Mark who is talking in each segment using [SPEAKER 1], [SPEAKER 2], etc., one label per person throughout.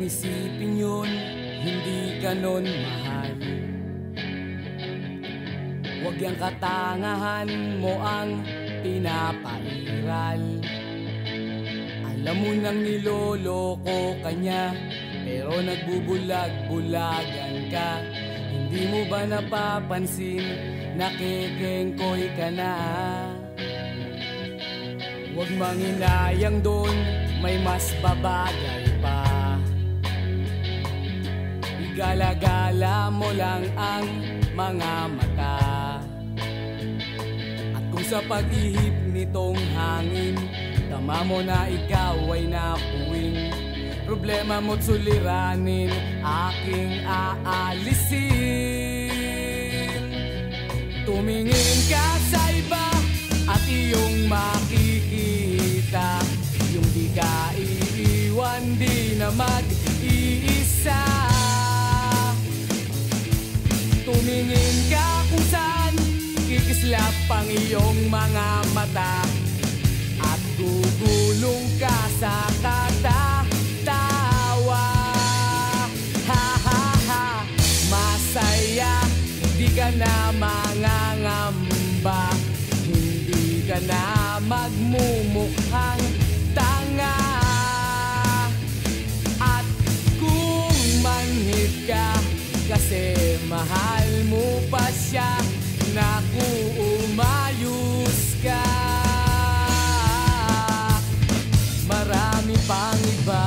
[SPEAKER 1] mong isipin yun, hindi ka nun mahal. Huwag yang katangahan mo ang pinapairal. Alam mo nang niloloko ka niya, pero nagbubulag-bulagan ka. Hindi mo ba napapansin, nakikengkoy ka na? Huwag manginayang doon, may mas babagay pa. Igala-gala mo lang ang mga mata. At kung sa pag-ihip nitong hangin, tama mo na ikaw ay napuwing. Problema mo't suliranin, aking aalisin. Tumingin ka sa iba at iyong makikita, yung di ka iiwan, di na mag-iisa. Tumingin ka kung saan kikislap ang iyong mga mata, at gugulong ka sa katatawa. Ha ha ha, masaya, di ka na mangangamba, hindi ka na magmumukhang tanga. At kung manhid ka kasi mahal mo pa siya, naku, umayos ka. Marami pang iba.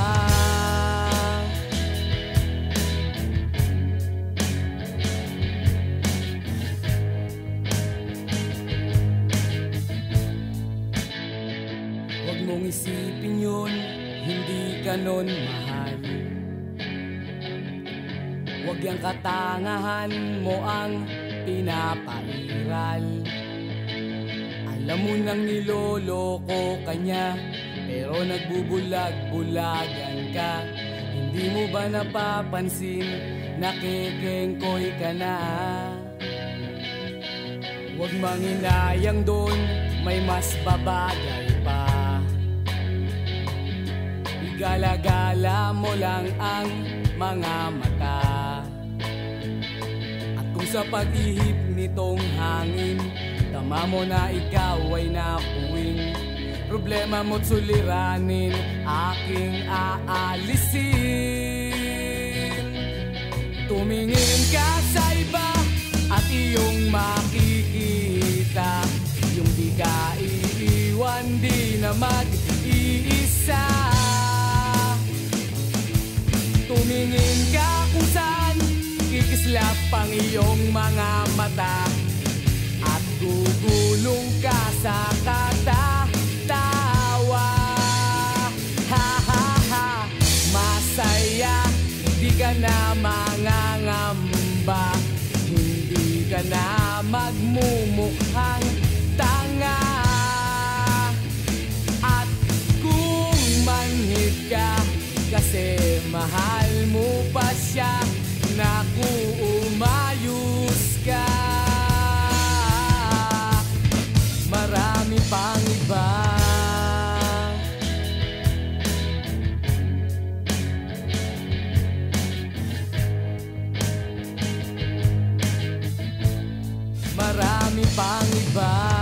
[SPEAKER 1] Huwag mong isipin yun, hindi ka nun mahal. Huwag yang katangahan mo ang pinapairal. Alam mo nang niloloko ka niya, pero nagbubulag-bulagan ka. Hindi mo ba napapansin, nakikengkoy ka na? Huwag manginayang doon, may mas babagay pa. Igala-gala mo lang ang mga mata. At kung sa pag-ihip nitong hangin, tama mo na ikaw ay napuwing. Problema mo't suliranin, aking aalisin. Tumingin ka sa iba at iyong makikita, yung di ka iiwan, di na mag-iisa. Tumingin ka kung saan kikislap ang iyong mga mata, at gugulong ka sa katatawa. Ha ha ha, masaya, di ka na mangangamba, hindi ka na magmumukhang tanga. At kung manhid ka kasi mahal mo pa siya, naku, umayos ka. Marami pang iba. Marami pang iba.